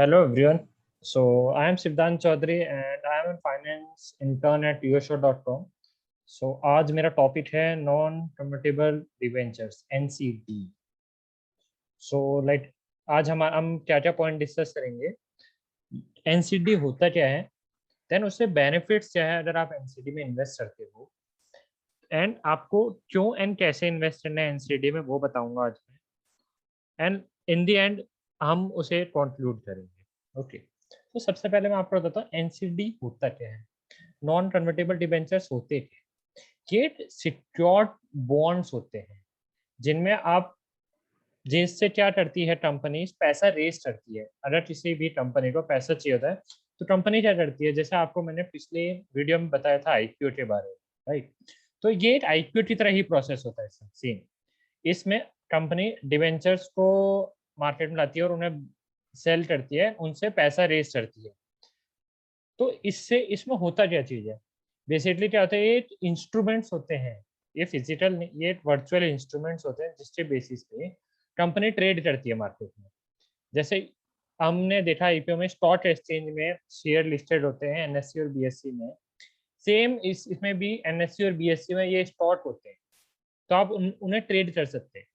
Hello everyone. So I am Siddhant Chaudhary and I am a finance intern at usho.com. So आज मेरा topic है non convertible debentures NCD. सो आज हम क्या क्या पॉइंट डिस्कस करेंगे. NCD होता क्या है, देन उससे बेनिफिट्स क्या है अगर आप NCD में इन्वेस्ट करते हो, एंड आपको क्यों एंड कैसे इन्वेस्ट करना है NCD में वो बताऊंगा आज मैं. एंड इन द एंड हम उसे कंक्लूड करेंगे. ओके, तो सबसे पहले मैं आपको बताता हूँ एनसीडी होता क्या है. नॉन कन्वर्टेबल डिबेंचर्स होते क्या, ये सिक्योर्ड बॉन्ड्स होते हैं जिनमें आप, जिससे क्या करती है कंपनी, पैसा रेज करती है. अगर किसी भी कंपनी को पैसा चाहिए होता है तो कंपनी क्या करती है, जैसे आपको मैंने पिछले वीडियो में बताया था आईपीओ के बारे में, राइट. तो ये एक आईपीओ की तरह ही प्रोसेस होता है सेम. इसमें कंपनी डिवेंचर्स को मार्केट में लाती है और उन्हें सेल करती है, उनसे पैसा रेज करती है. तो इससे इसमें होता क्या चीज है, बेसिकली क्या होता है, ये इंस्ट्रूमेंट्स होते हैं. ये फिजिकल नहीं, ये वर्चुअल इंस्ट्रूमेंट्स होते हैं जिसके बेसिस पे कंपनी ट्रेड करती है मार्केट में. जैसे हमने देखा आईपीओ में स्टॉक एक्सचेंज में शेयर लिस्टेड होते हैं एनएससी और बीएससी में. सेम इसमें भी एनएससी और बीएससी में ये स्टॉक होते हैं. तो आप उन्हें ट्रेड कर सकते हैं.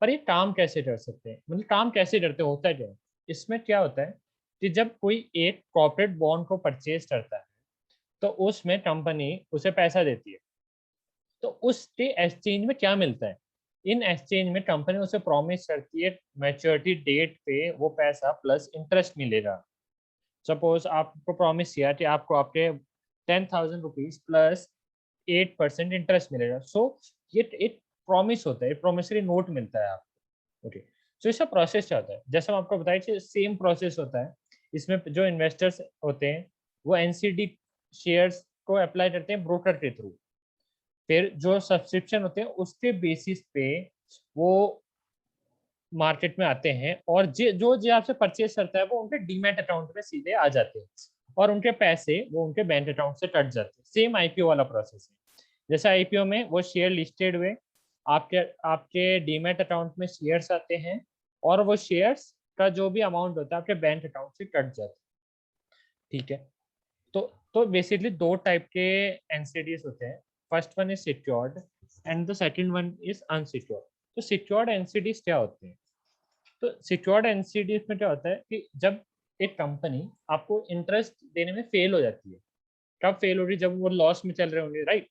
पर ये काम कैसे कर सकते हैं, मतलब काम कैसे करते हैं, होता है क्या है. इसमें क्या होता है कि जब कोई एक कॉर्पोरेट बॉन्ड को परचेज करता है तो उसमें कंपनी उसे पैसा देती है. तो उसके एक्सचेंज में क्या मिलता है, इन एक्सचेंज में कंपनी उसे प्रॉमिस करती है मैच्योरिटी डेट पे वो पैसा प्लस इंटरेस्ट मिलेगा. सपोज आपको प्रॉमिस किया कि आपको आपके 10,000 रुपीज प्लस 8% इंटरेस्ट मिलेगा. सो ये एक प्रॉमिस होता है, प्रॉमिसरी नोट मिलता है आपको. ओके, सो इसका प्रोसेस क्या होता है, जैसे हम आपको बताया सेम प्रोसेस होता है. इसमें जो इन्वेस्टर्स होते हैं वो एनसीडी शेयर्स को अप्लाई करते हैं ब्रोकर के थ्रू. फिर जो सब्सक्रिप्शन होते हैं उसके बेसिस पे वो मार्केट में आते हैं और जो आपसे परचेज करता है वो उनके डीमैट अकाउंट में सीधे आ जाते हैं और उनके पैसे वो उनके बैंक अकाउंट से कट जाते हैं. सेम आईपीओ वाला प्रोसेस है. जैसे आईपीओ में वो शेयर लिस्टेड हुए, आपके आपके डीमैट अकाउंट में शेयर्स आते हैं और वो शेयर्स का जो भी अमाउंट होता है आपके बैंक अकाउंट से कट जाता है. ठीक है, तो बेसिकली दो टाइप के एनसीडीज होते हैं. First one is secured and the second one is unsecured. तो सिक्योर्ड एनसीडीज क्या होते हैं, तो सिक्योर्ड एनसीडीज में क्या होता है कि जब एक कंपनी आपको इंटरेस्ट देने में फेल हो जाती है. कब फेल हो रही, जब वो लॉस में चल रहे होंगे, राइट.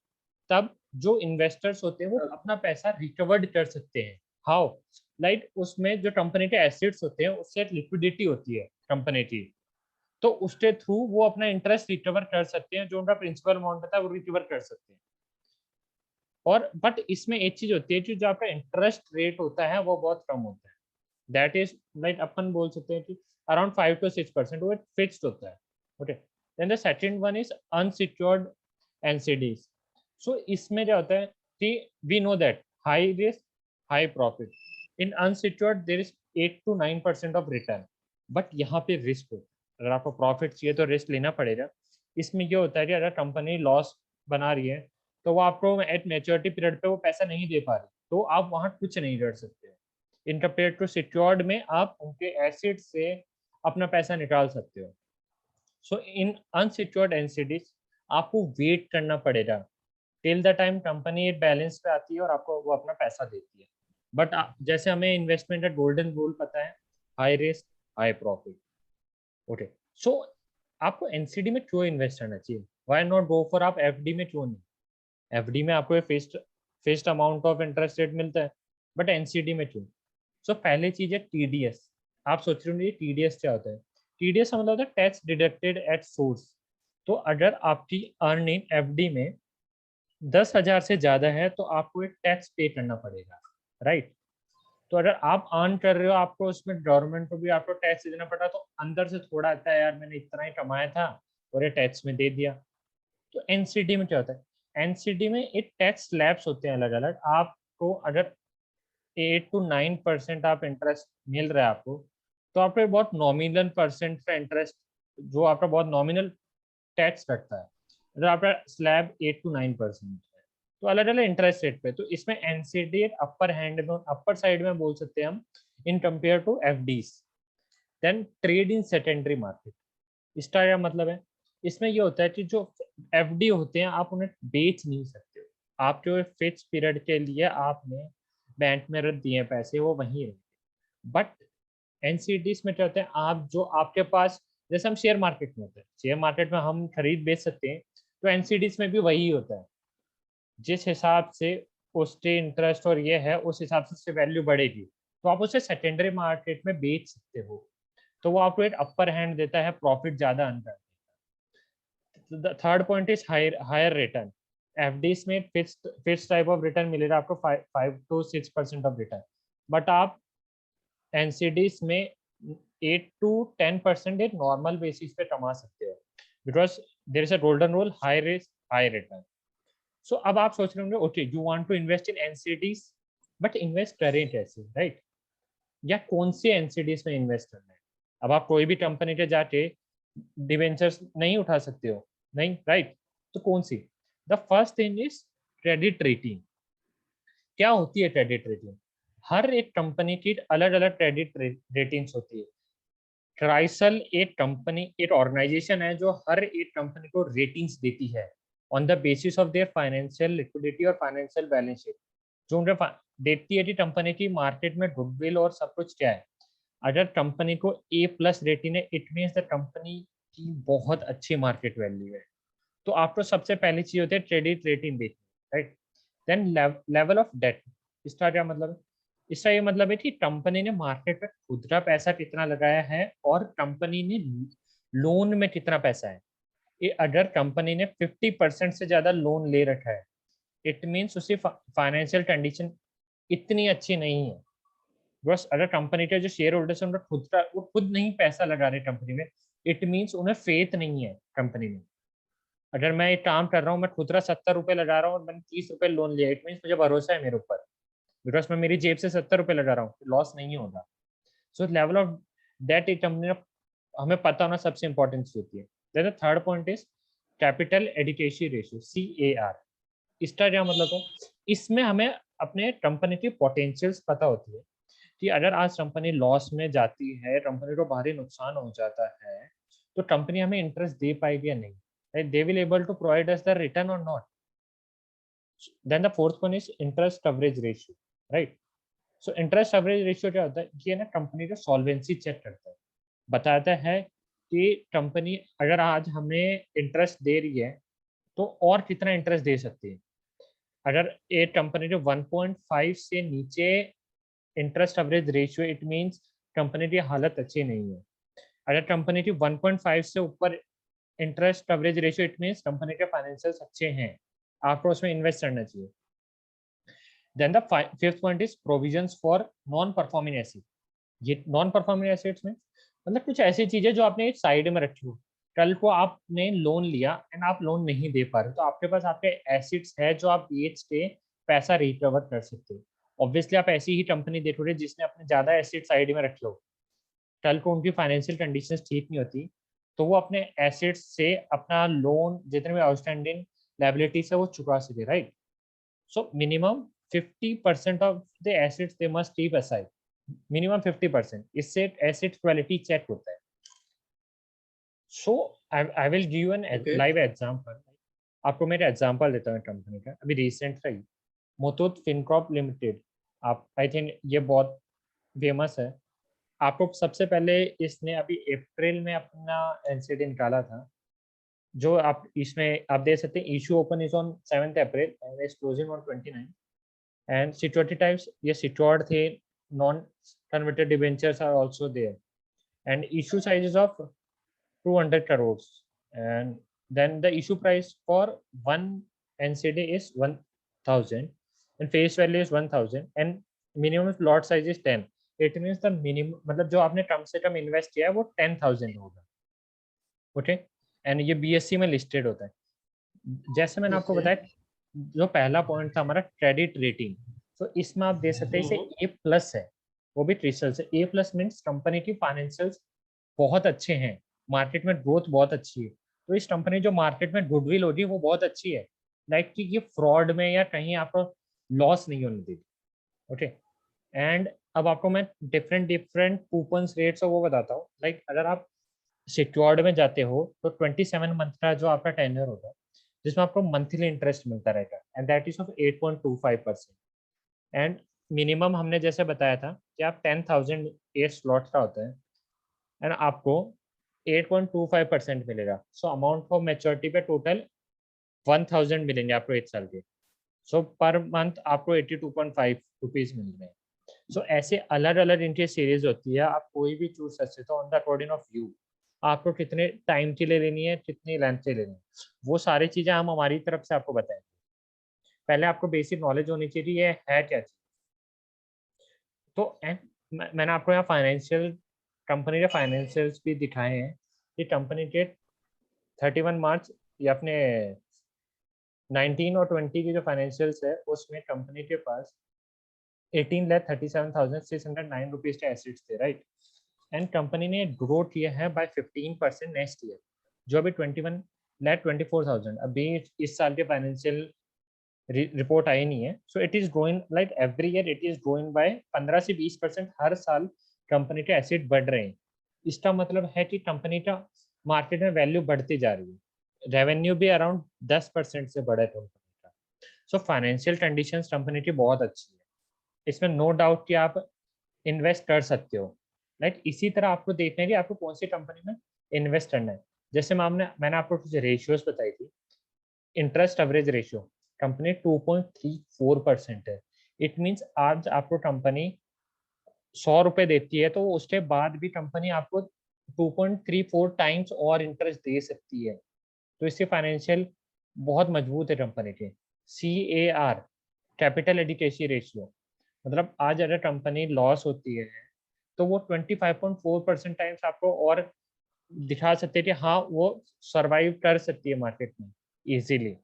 तब जो इन्वेस्टर्स होते हैं वो अपना पैसा रिकवर्ड कर सकते हैं. हाउ, लाइक उसमें जो कंपनी के एसेट्स होते हैं उससे लिक्विडिटी होती है कंपनी की. तो उसके थ्रू वो अपना इंटरेस्ट रिकवर कर सकते हैं, जो उनका प्रिंसिपल अमाउंट होता है वो रिकवर कर सकते हैं. और बट इसमें एक चीज होती है कि जो आपका इंटरेस्ट रेट होता है वो बहुत कम होता है. दैट इज लाइक अपन बोल सकते हैं कि अराउंड 5 to 6% वो फिक्स्ड होता है. Okay, then the second one is unsecured NCDs. So इसमें क्या होता है कि we know that high risk high profit. In unsecured there is 8 to 9% of return. But यहाँ पे रिस्क होता है. अगर आपको प्रॉफिट चाहिए तो रिस्क लेना पड़ेगा. इसमें ये होता है कि अगर कंपनी लॉस बना रही है तो वो आपको एट मेच्योरिटी पीरियड पे वो पैसा नहीं दे पा रही, तो आप वहाँ कुछ नहीं कर सकते. इन कंपेयर टू सिक्योर्ड में आप उनके एसेट से अपना पैसा निकाल सकते हो. सो इन अनसिक्योर्ड एनसीडीज आपको वेट करना पड़ेगा till the time company balance पे आती है और आपको वो अपना पैसा देती है. बट जैसे हमें इन्वेस्टमेंट का गोल्डन रूल पता है, high risk high profit. Okay, so आपको एनसीडी में क्यों इन्वेस्ट करना चाहिए, व्हाई नॉट गो फॉर, आप एफडी में क्यों नहीं. एफडी में आपको fixed fixed amount of interest rate मिलता है, बट एनसीडी में क्यों. सो पहले चीज है टीडीएस. आप सोच रहे होंगे टीडीएस क्या होता है. टीडीएस का मतलब होता है टैक्स डिडक्टेड एट सोर्स. तो अगर आपकी अर्निंग एफडी में 10,000 से ज्यादा है तो आपको एक टैक्स पे करना पड़ेगा, राइट. तो अगर आप अर्न कर रहे हो, आपको उसमें गवर्नमेंट को भी आपको टैक्स देना पड़ा, तो अंदर से थोड़ा आता है यार मैंने इतना ही कमाया था और ये टैक्स में दे दिया. तो एनसीडी में क्या होता है, एनसीडी में एक टैक्स स्लैब्स होते हैं अलग अलग. आपको अगर 8 to 9% आप इंटरेस्ट मिल रहा है आपको, तो आपको बहुत नॉमिनल परसेंट का इंटरेस्ट, जो आपका बहुत नॉमिनल टैक्स कटता है. अगर आपका स्लैब 8 to 9% है तो अलग अलग इंटरेस्ट रेट पे. तो इसमें एनसीडी एक अपर हैंड में, अपर साइड में बोल सकते हैं हम, in compare to FDs. Then trade in secondary market, इसका क्या मतलब है? इसमें ये होता है कि जो एफडी होते हैं आप उन्हें बेच नहीं सकते हो, आपके फिक्स पीरियड के लिए आपने बैंक में रख दिए पैसे, वो वहीं रहेंगे। बट एनसीडीज में क्या होता है, आप जो आपके पास, जैसे हम शेयर मार्केट में होते हैं, शेयर मार्केट में हम खरीद बेच सकते हैं, तो एनसीडीज में भी वही होता है। जिस हिसाब से उसके इंटरेस्ट और ये है, उस हिसाब से उसकी वैल्यू बढ़ेगी, तो आप उसे सेकेंडरी मार्केट में बेच सकते हो, तो वो आपको एक अपर हैंड देता है, प्रॉफिट ज्यादा अर्न करने का। The third point is higher return. FDs में फिक्स टाइप ऑफ रिटर्न मिलेगा आपको 5 to 6% ऑफ रिटर्न, बट आप एनसीडीज में 8 to 10% एक नॉर्मल बेसिस पे कमा सकते हो, because there is a golden rule, high risk high return. So अब आप सोच रहे होंगे, okay you want to invest in NCDs, but invest करें कैसे, राइट? या कौन से एनसीडीज में इन्वेस्ट करना है? अब आप कोई भी कंपनी के जाके डिवेंचर्स नहीं उठा सकते हो, नहीं, राइट? तो कौन सी? The first thing is credit rating. क्या होती है क्रेडिट रेटिंग? हर एक कंपनी की अलग अलग क्रेडिट रेटिंग्स होती है। क्राइसल एक कंपनी, एक ऑर्गेनाइजेशन है जो हर एक कंपनी को रेटिंग्स देती है on the basis of their financial liquidity और फाइनेंशियल बैलेंस शीट, जो उनके देखती है कि कंपनी की मार्केट में गुडविल और सब कुछ क्या है। अगर कंपनी को A+ रेटिंग है, इट मीन्स द कंपनी की बहुत अच्छी मार्केट वैल्यू है। तो आपको सबसे पहली चीज होती है क्रेडिट रेटिंग देखनी, right? Then level of debt. इसका क्या मतलब है? इसका ये मतलब है कि कंपनी ने मार्केट में खुद का पैसा कितना लगाया है और कंपनी ने लोन में कितना पैसा है। ये अगर कंपनी ने 50% से ज्यादा लोन ले रखा है, इट मीन्स उसकी फाइनेंशियल कंडीशन इतनी अच्छी नहीं है। बस अगर कंपनी के जो शेयर होल्डर्स है उनका खुद का, वो खुद नहीं पैसा लगा रहे कंपनी में, इट मीन्स उन्हें फेथ नहीं है कंपनी में। अगर मैं एक काम कर रहा हूँ, मैं खुदरा 70 रुपए लगा रहा हूँ और मैंने 30 रुपए लोन लिया, इट मीन्स मुझे भरोसा है मेरे ऊपर, बिकॉज मैं मेरी जेब से 70 रुपए लगा रहा हूँ, लॉस नहीं होगा। सो लेवल ऑफ डेट एक कंपनी, हमें पता होना सबसे इंपॉर्टेंट चीज होती है। Then the third point is capital adequacy ratio, CAR। इसका क्या मतलब है? इसमें हमें अपने कंपनी की पोटेंशियल्स पता होती है कि अगर आज कंपनी लॉस में जाती है, कंपनी को भारी नुकसान हो जाता है, तो कंपनी हमें इंटरेस्ट दे पाएगी या नहीं, right? They will able to provide us the return or not. Then the fourth one is interest coverage ratio, right? So interest coverage ratio क्या होता है? ये ना कंपनी का सॉल्वेंसी चेक करता है, बताता है कि कंपनी अगर आज हमें इंटरेस्ट दे रही है तो और कितना इंटरेस्ट दे सकती है। अगर एक कंपनी जो 1.5 से नीचे interest coverage ratio, it means company की हालत अच्छी नहीं है। अगर कंपनी की 1.5 से ऊपर interest coverage ratio, it means company के फाइनेंशियल्स अच्छे हैं, आपको उसमें इन्वेस्ट करना चाहिए। Then the fifth point is provisions for non performing asset. ये नॉन परफॉर्मिंग एसेट्स में मतलब कुछ ऐसी चीजें जो आपने एक साइड में रखी हो, कल को आपने लोन लिया एंड आप लोन नहीं दे पा रहे, तो आपके पास आपके एसेट्स है जो आप बेच के पैसा रिकवर कर सकते हो। ऑब्वियसली आप ऐसी ही कंपनी देखोगे जिसने अपने ज्यादा एसेट साइड में रखे हो, कल को उनकी फाइनेंशियल कंडीशंस ठीक नहीं होती, तो वो अपने एसेट्स से अपना लोन जितने भी आउटस्टैंडिंग लायबिलिटीज है वो चुका सके, right? So minimum 50% of the assets they must keep aside, minimum 50%, इससे एसेट क्वालिटी चेक होता है। So I will give an live example. आपको मेरा एग्जांपल देता हूँ कंपनी का, अभी रिसेंट का ही, मुथूट फिनकॉर्प लिमिटेड। आप, आई थिंक ये बहुत फेमस है। आपको सबसे पहले इसने अभी अप्रैल में अपना एनसीडी निकाला था, जो आप इसमें आप देख सकते हैं, issue open is on 7th April and is closing on 29। And security types ये सिक्योर्ड थे, non converted debentures are also there, and issue sizes of 200 crores, and then the issue price for one NCD is 1000 and face value is 1000 and minimum lot size is 10। It means the minimum, मतलब जो आपने कम से कम invest किया है वो 10,000 होगा, okay? And ये BSE में लिस्टेड होता है। जैसे मैंने आपको बताया, जो पहला पॉइंट था हमारा क्रेडिट रेटिंग, तो इसमें आप दे सकते हैं इसे A+ है, वो भी क्रिस्टल से। A+ मीन्स कंपनी की फाइनेंशियल्स बहुत अच्छे हैं, मार्केट में ग्रोथ बहुत अच्छी है, तो इस कंपनी जो मार्केट में गुडविल होगी वो बहुत अच्छी है, लाइक कि ये फ्रॉड में या कहीं आपको लॉस नहीं होने देगी, ओके? एंड अब आपको मैं डिफरेंट डिफरेंट कूपन्स रेट्स और वो बताता हूँ। लाइक अगर आप सिक्योर्ड में जाते हो तो 27 मंथ का जो आपका टेन्योर होगा, जिसमें आपको मंथली इंटरेस्ट मिलता रहेगा, and that is of 8.25%। And minimum हमने जैसे बताया था कि आप 10,000 8 स्लॉट का होता है, एंड आपको 8.25% मिलेगा। सो अमाउंट फॉर मेच्योरिटी पे टोटल 1,000 मिलेंगे आपको 1 साल के। सो पर मंथ आपको 82.5 रुपीज मिल रहे हैं। सो ऐसे अलग अलग इनकी सीरीज होती है, आप कोई भी चूज सकते हो on the according of you, आपको कितने टाइम के लिए लेनी है, कितनी लेंथ के लेनी है, वो सारी चीजें हम हमारी तरफ से आपको बताएंगे। पहले आपको बेसिक नॉलेज होनी चाहिए ये है क्या चीज। तो मैंने आपको यहाँ फाइनेंशियल कंपनी के फाइनेंशियल्स भी दिखाए हैं कि कंपनी के 31 मार्च या अपने 19 और 20 की जो फाइनेंशियल्स है उसमें कंपनी के पास 18,37,609 रुपीज के एसेट्स थे, राइट। एंड कंपनी ने ग्रो किया है बाय 15% नेक्स्ट ईयर, जो अभी 21,24,000 अभी इस साल के फाइनेंशियल रिपोर्ट आई नहीं है। So it is growing like every year, it is growing by 15 से 20% हर साल कंपनी के एसेट बढ़ रहे हैं। इसका मतलब है कि कंपनी का मार्केट में वैल्यू बढ़ती जा रही है। रेवेन्यू भी अराउंड 10% से बढ़ा है कंपनी का। सो फाइनेंशियल कंडीशंस कंपनी की बहुत अच्छी है, इसमें नो डाउट कि आप इन्वेस्ट कर सकते हो। राइट, इसी तरह आपको देखना है कि आपको कौन सी कंपनी में इन्वेस्ट करना है। जैसे मैंने आपको कुछ रेशियोज बताई थी। इंटरेस्ट अवरेज रेशियो कंपनी 2.34% है। इट मीन्स आज आपको कंपनी 100 रुपए देती है तो उसके बाद भी कंपनी आपको 2.34 टाइम्स और इंटरेस्ट दे सकती है। तो इससे फाइनेंशियल बहुत मजबूत है कंपनी के। CAR कैपिटल एडिकेसी रेशियो, मतलब आज अगर कंपनी लॉस होती है तो वो 25.4% टाइम्स आपको और दिखा सकते हैं कि हाँ वो सरवाइव कर सकती है मार्केट में इजीली।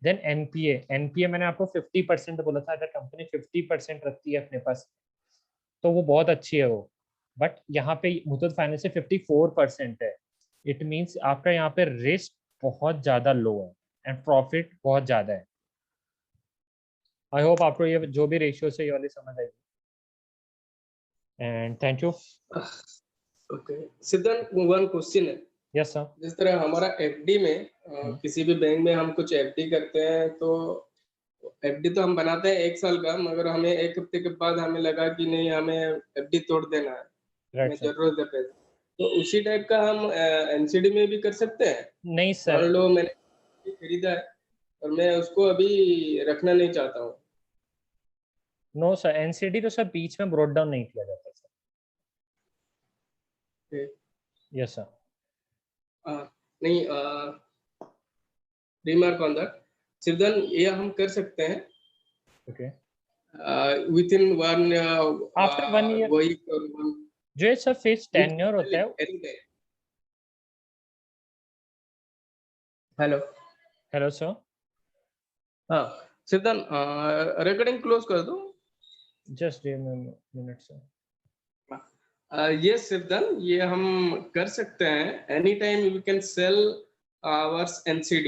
देन एनपीए मैंने आपको 50% बोला था, अगर कंपनी 50% रखती है अपने पास तो वो बहुत अच्छी है वो। बट यहाँ पे मुथूट फाइनेंस से 54% है। इट मीन्स आपका यहाँ पे रिस्क बहुत ज्यादा लो है एंड प्रॉफिट बहुत ज्यादा है। आई होप आपको ये जो भी रेशियो से ये वाली समझ आएगी, एंड थैंक यू। ओके सिद्धांत, वन क्वेश्चन है। Yes sir. जिस तरह हमारा एफडी में किसी भी बैंक में हम कुछ एफडी करते हैं तो एफडी तो हम बनाते हैं 1 साल का, मगर हमें 1 हफ्ते के बाद हमें लगा कि नहीं हमें एफडी तोड़ देना है, हमें राइट सर। जरूरत है पैसे, तो उसी टाइप का हम एनसीडी में भी कर सकते हैं। नहीं मान सर, लो मैंने खरीदा है और मैं उसको अभी रखना नहीं चाहता हूँ। नो सर, एनसीडी तो सर बीच में ब्रॉट डाउन नहीं किया जाता सर। Yes sir. नहीं, रिमार्क ऑन दैट सिद्धांत, ये हम कर सकते हैं okay, within one after 1 year week और वन जो है सर फिक्स टेन्योर होता है। हेलो। Hello sir. हाँ सिद्धांत, रिकॉर्डिंग क्लोज कर दो। Just minute sir. ये सिद्धांत, ये हम कर सकते हैं, any time we can cell hours NCD.